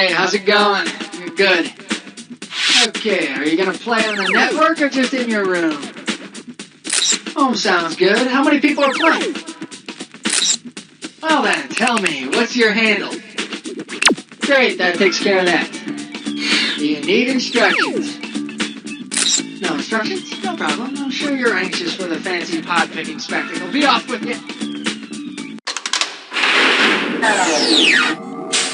Hey, how's it going? Good. Okay, are you gonna play on the network or just in your room? Home sounds good. How many people are playing? Well then, tell me, what's your handle? Great, that takes care of that. Do you need instructions? No instructions? No problem. I'm sure you're anxious for the fancy pod-picking spectacle. Be off with you.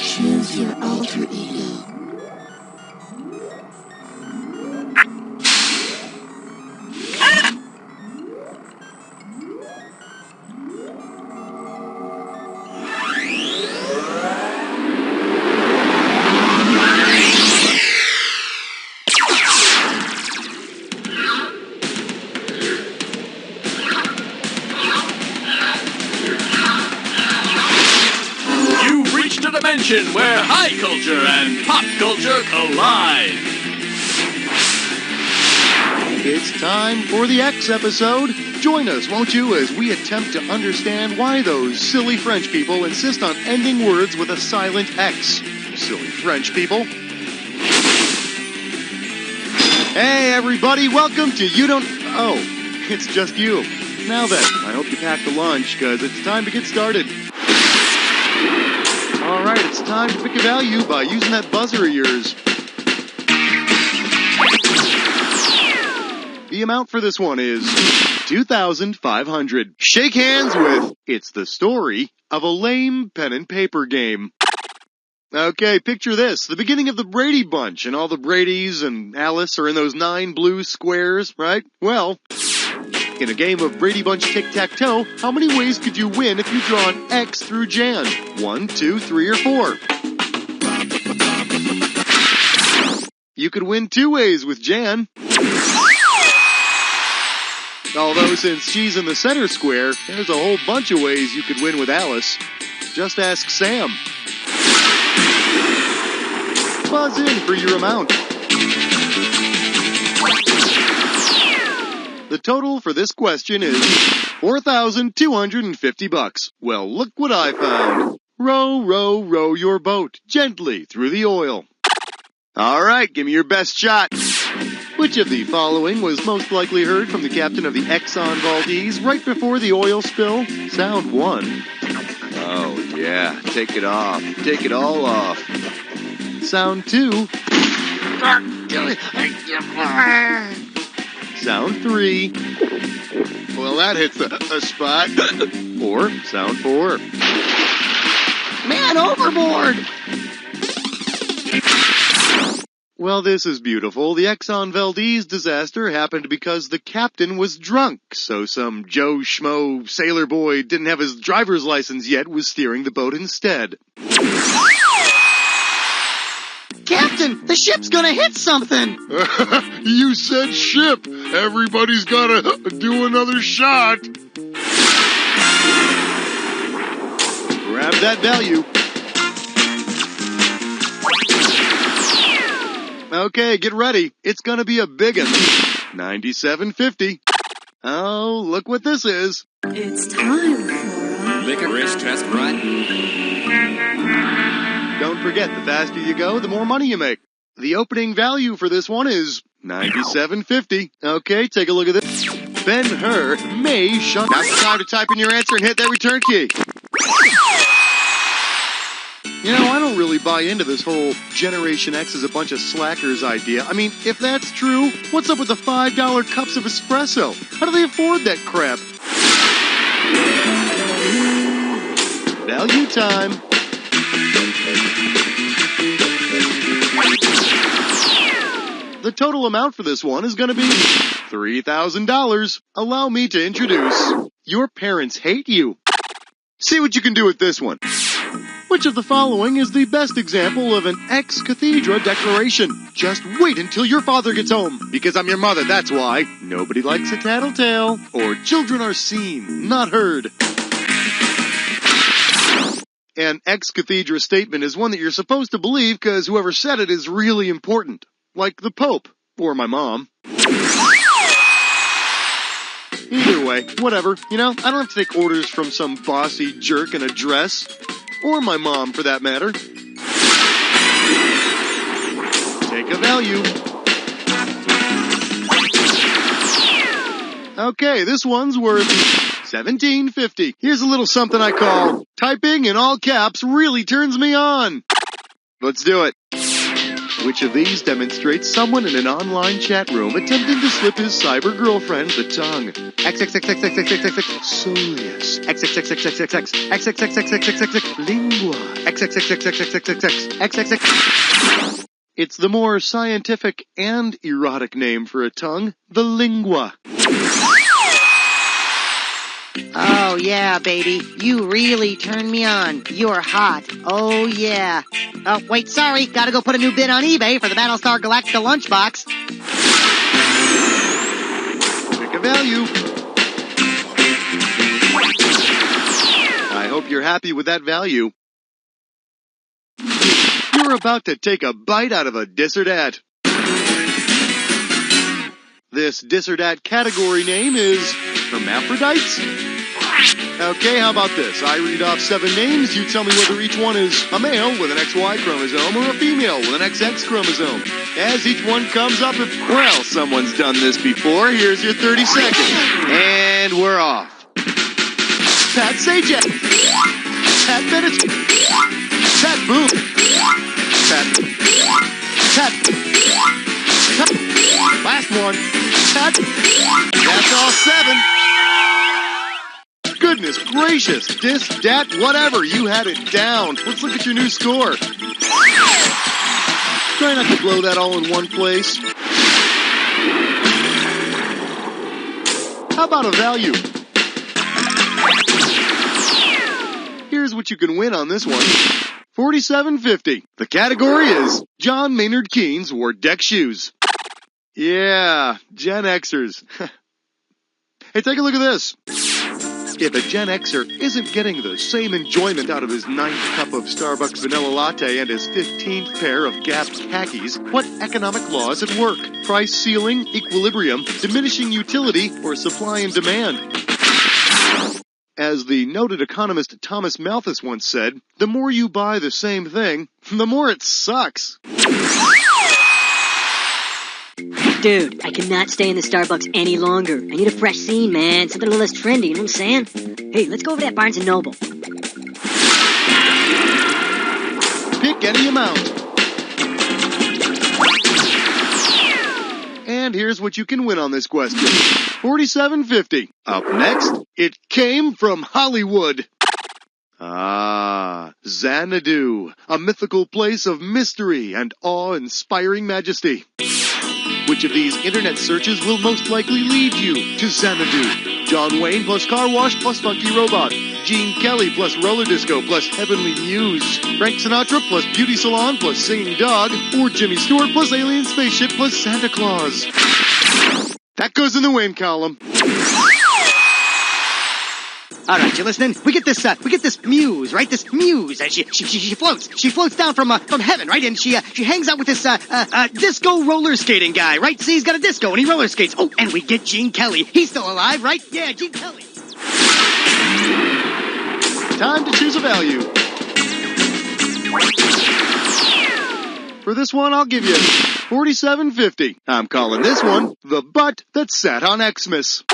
Choose your alter ego. Dimension where high culture and pop culture collide. It's time for the X episode. Join us, won't you, as we attempt to understand why those silly French people insist on ending words with a silent X. Silly French people. Hey, everybody, welcome to You Don't... Oh, it's just you. Now then, I hope you packed a lunch, because it's time to get started. Alright, it's time to pick a value by using that buzzer of yours. The amount for this one is $2,500. Shake hands with It's the Story of a Lame Pen and Paper Game. Okay, picture this. The beginning of the Brady Bunch, and all the Bradys and Alice are in those 9 blue squares, right? Well, in a game of Brady Bunch tic-tac-toe, how many ways could you win if you draw an X through Jan? 1, 2, 3, or 4? You could win 2 ways with Jan. Although since she's in the center square, there's a whole bunch of ways you could win with Alice. Just ask Sam. Buzz in for your amount. The total for this question is $4,250. Well, look what I found. Row, row, row your boat gently through the oil. All right, give me your best shot. Which of the following was most likely heard from the captain of the Exxon Valdez right before the oil spill? Sound 1. Oh, yeah, take it off. Take it all off. Sound 2. Sound 3. Well, that hits a spot. Or sound 4. Man overboard! Well, this is beautiful. The Exxon Valdez disaster happened because the captain was drunk, so some Joe Schmo sailor boy didn't have his driver's license yet was steering the boat instead. Captain, the ship's gonna hit something! You said ship! Everybody's gotta do another shot! Grab that value. Okay, get ready. It's gonna be a big one. $97.50. Oh, look what this is. It's time for Licorice test run. Don't forget, the faster you go, the more money you make. The opening value for this one is $97.50. Okay, take a look at this. Ben-Hur may shut... Now's the time to type in your answer and hit that return key. You know, I don't really buy into this whole Generation X is a bunch of slackers idea. I mean, if that's true, what's up with the $5 cups of espresso? How do they afford that crap? Value time. The total amount for this one is going to be $3,000. Allow me to introduce Your Parents Hate You. See what you can do with this one. Which of the following is the best example of an ex cathedra declaration? Just wait until your father gets home. Because I'm your mother, that's why. Nobody likes a tattletale. Or children are seen, not heard. An ex cathedra statement is one that you're supposed to believe because whoever said it is really important. Like the Pope. Or my mom. Either way, whatever. You know, I don't have to take orders from some bossy jerk in a dress. Or my mom, for that matter. Pick a value. Okay, this one's worth $17.50. Here's a little something I call typing in all caps really turns me on. Let's do it. Which of these demonstrates someone in an online chat room attempting to slip his cyber girlfriend the tongue? XXXXXXXXX Soleus. XXXXXXX XXXXXXX Lingua. XXXXXXXX XXX. It's the more scientific and erotic name for a tongue, the lingua. Oh, yeah, baby. You really turn me on. You're hot. Oh, yeah. Oh, wait, sorry. Gotta go put a new bid on eBay for the Battlestar Galactica lunchbox. Pick a value. I hope you're happy with that value. You're about to take a bite out of a dis or dat. This dis or dat category name is hermaphrodites. Okay, how about this? I read off 7 names, you tell me whether each one is a male with an XY chromosome or a female with an XX chromosome. As each one comes up, well, someone's done this before, here's your 30 seconds. And we're off. Pat Sajak. Pat Bennett. Pat Boom. Pat. Last one. Pat. That's all 7. Goodness gracious, dis, dat, whatever, you had it down. Let's look at your new score. Try not to blow that all in one place. How about a value? Here's what you can win on this one. $47.50. The category is John Maynard Keynes wore deck shoes. Yeah, Gen Xers. Hey, take a look at this. If a Gen Xer isn't getting the same enjoyment out of his 9th cup of Starbucks vanilla latte and his 15th pair of Gap khakis, what economic law is at work? Price ceiling, equilibrium, diminishing utility, or supply and demand? As the noted economist Thomas Malthus once said, the more you buy the same thing, the more it sucks. Dude, I cannot stay in the Starbucks any longer. I need a fresh scene, man. Something a little less trendy, you know what I'm saying? Hey, let's go over to that Barnes & Noble. Pick any amount. And here's what you can win on this question. $47.50. Up next, it came from Hollywood. Ah, Xanadu, a mythical place of mystery and awe-inspiring majesty. Which of these internet searches will most likely lead you to Xanadu? John Wayne plus car wash plus funky robot. Gene Kelly plus roller disco plus heavenly muse. Frank Sinatra plus beauty salon plus singing dog. Or Jimmy Stewart plus alien spaceship plus Santa Claus. That goes in the win column. All right, you listening? We get this muse, right? This muse, and she floats down from heaven, right? And she hangs out with this disco roller skating guy, right? See, he's got a disco and he roller skates. Oh, and we get Gene Kelly. He's still alive, right? Yeah, Gene Kelly. Time to choose a value. For this one, I'll give you $47.50. I'm calling this one the butt that sat on Xmas.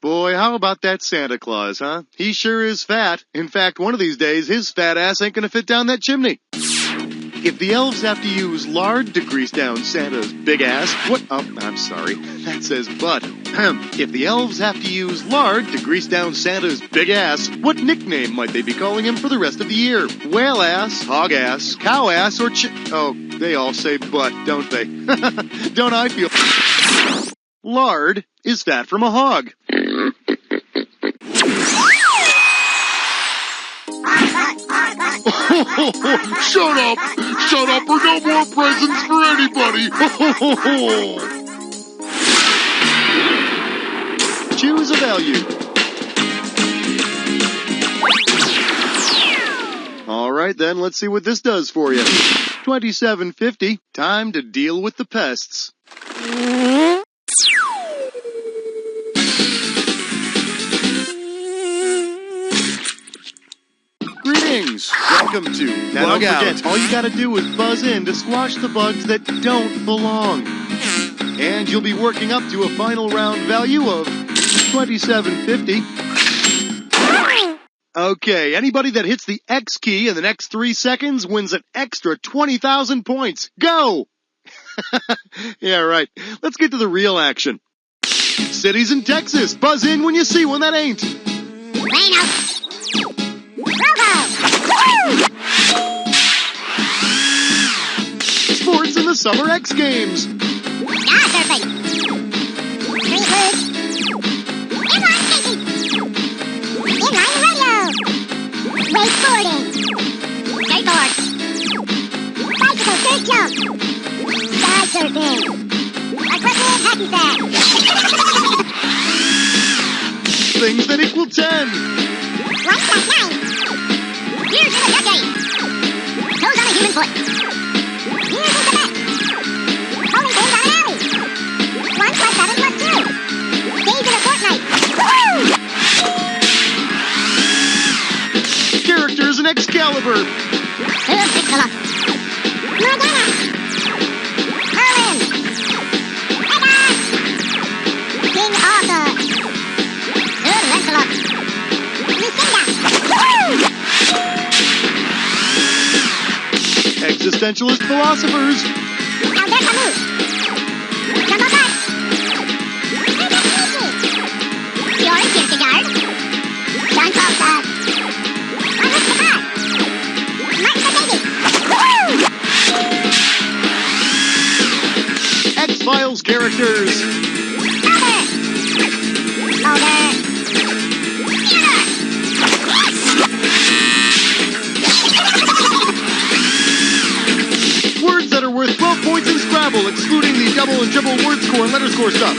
Boy, how about that Santa Claus, huh? He sure is fat. In fact, one of these days, his fat ass ain't gonna fit down that chimney. If the elves have to use lard to grease down Santa's big ass, what? Oh, I'm sorry. That says butt. If the elves have to use lard to grease down Santa's big ass, what nickname might they be calling him for the rest of the year? Whale ass, hog ass, cow ass, or Oh, they all say butt, don't they? Don't I feel... Lard is fat from a hog. Shut up! Shut up or no more presents for anybody! Choose a value. Alright then, let's see what this does for you. $27.50. Time to deal with the pests. Greetings. Greetings! Welcome to Bug Out. Forget, all you gotta do is buzz in to squash the bugs that don't belong. And you'll be working up to a final round value of $27.50. Okay, anybody that hits the X key in the next 3 seconds wins an extra 20,000 points. Go! Yeah, right. Let's get to the real action. Cities in Texas, buzz in when you see one that ain't. Plano. Sports in the Summer X Games. Star surfing. Street food. Inline skating. Inline radio. Wakeboarding. Skateboard. Bicycle dirt jump. Sky surfing. Equipment hacky sack. Things that equal 10. 1+9. Years in a decade. Toes on a human foot. Years in Tibet. Bowling pins on an alley. 1+7+2. Days in a fortnight. Woo! Characters in Excalibur. Pixela. Morgana. Merlin. Pegasus. King Arthur. Sir Lancelot. Lucinda. Woo! Existentialist philosophers. Albert Camus. Jumbo Butt. Herbert Nietzsche. George Kierkegaard. Jean-Paul Sartre. Margaret Picard. Martin Scorsese. Woo! X-Files characters. Mulder. Mulder. Theodore. Words that are worth 12 points in Scrabble, excluding the double and triple word score and letter score stuff.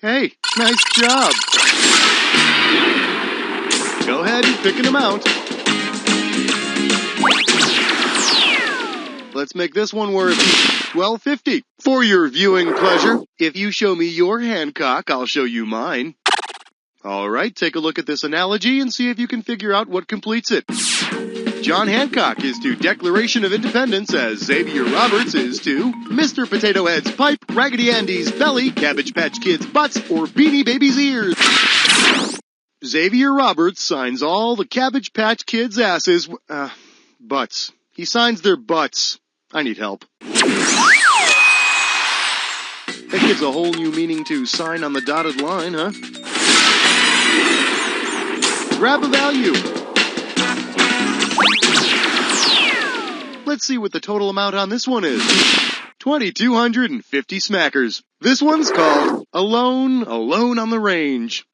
Hey, nice job. Go ahead and pick an amount. Let's make this one worth $12.50. For your viewing pleasure, if you show me your Hancock, I'll show you mine. All right, take a look at this analogy and see if you can figure out what completes it. John Hancock is to Declaration of Independence as Xavier Roberts is to Mr. Potato Head's pipe, Raggedy Andy's belly, Cabbage Patch Kid's butts, or Beanie Baby's ears. Xavier Roberts signs all the Cabbage Patch Kids' asses, butts. He signs their butts. I need help. That gives a whole new meaning to sign on the dotted line, huh? Grab a value. Let's see what the total amount on this one is. 2,250 smackers. This one's called Alone on the Range.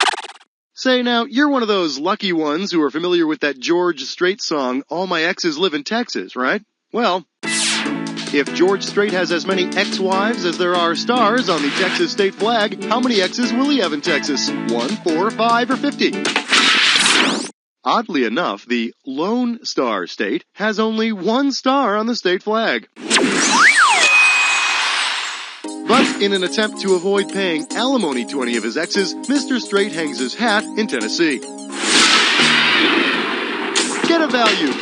Say now, you're one of those lucky ones who are familiar with that George Strait song, All My Exes Live in Texas, right? Well, if George Strait has as many ex-wives as there are stars on the Texas state flag, how many exes will he have in Texas? 1, 4, 5, or 50? Oddly enough, the Lone Star State has only 1 star on the state flag. But in an attempt to avoid paying alimony to any of his exes, Mr. Strait hangs his hat in Tennessee. Get a value.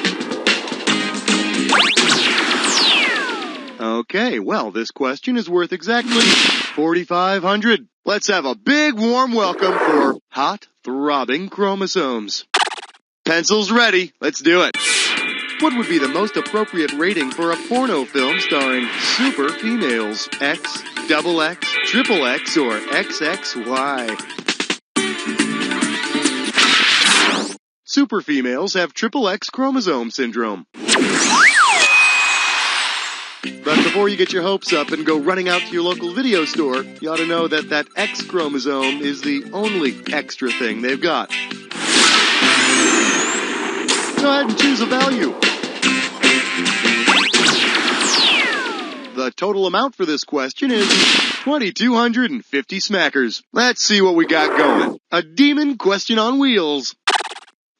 Okay, well, this question is worth exactly $4,500. Let's have a big warm welcome for hot, throbbing chromosomes. Pencils ready. Let's do it. What would be the most appropriate rating for a porno film starring super females? X, double X, triple X, or XXY? Super females have triple X chromosome syndrome. But before you get your hopes up and go running out to your local video store, you ought to know that that X chromosome is the only extra thing they've got. Go ahead and choose a value. The total amount for this question is 2,250 smackers. Let's see what we got going. A demon question on wheels.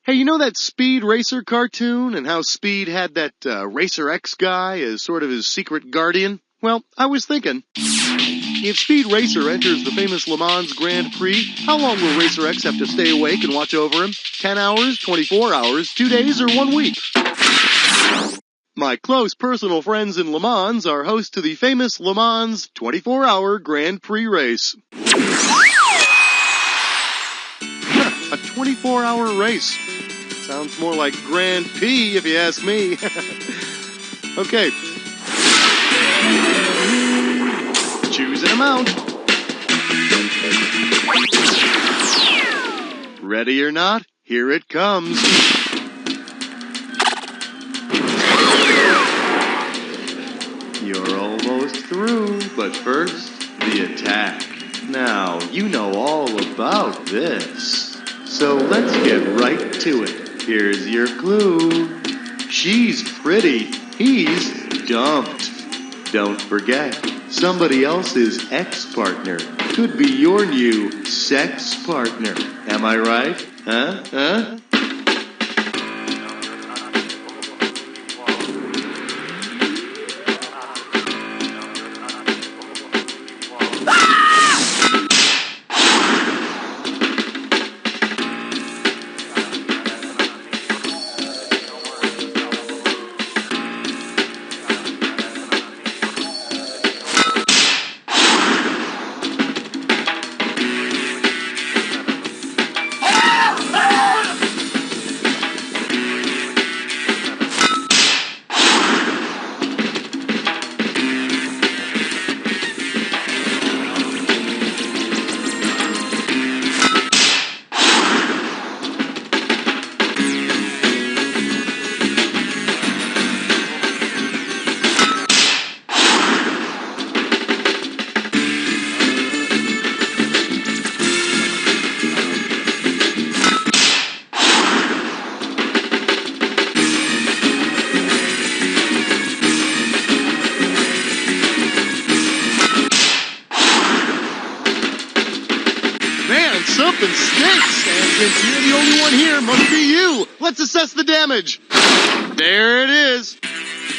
Hey, you know that Speed Racer cartoon and how Speed had that Racer X guy as sort of his secret guardian? Well, I was thinking, if Speed Racer enters the famous Le Mans Grand Prix, how long will Racer X have to stay awake and watch over him? 10 hours, 24 hours, 2 days, or 1 week? My close personal friends in Le Mans are hosts to the famous Le Mans 24-hour Grand Prix race. A 24-hour race. Sounds more like Grand P if you ask me. Okay. Choose an amount. Ready or not, here it comes. You're almost through, but first, the attack. Now, you know all about this. So let's get right to it. Here's your clue. She's pretty. He's dumped. Don't forget, somebody else's ex-partner could be your new sex partner. Am I right? Huh? Man, something stinks, and since you're the only one here, must be you. Let's assess the damage. There it is.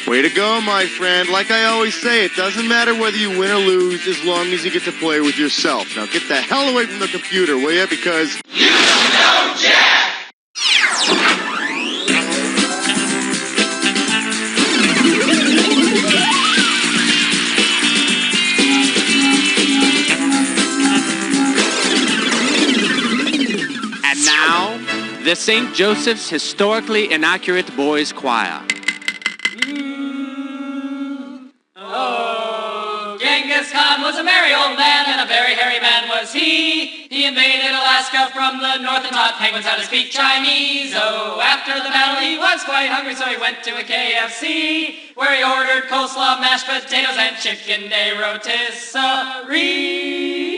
Way to go, my friend. Like I always say, it doesn't matter whether you win or lose as long as you get to play with yourself. Now get the hell away from the computer, will ya? Because you don't know Jack! The St. Joseph's Historically Inaccurate Boys Choir. Oh, Genghis Khan was a merry old man, and a very hairy man was he. He invaded Alaska from the north and taught penguins how to speak Chinese. Oh, after the battle he was quite hungry, so he went to a KFC, where he ordered coleslaw, mashed potatoes, and chicken de rotisserie.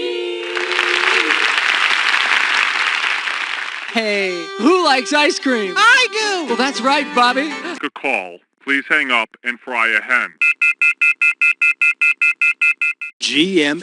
Hey, who likes ice cream? I do! Well, that's right, Bobby. A call. Please hang up and fry a hen. GM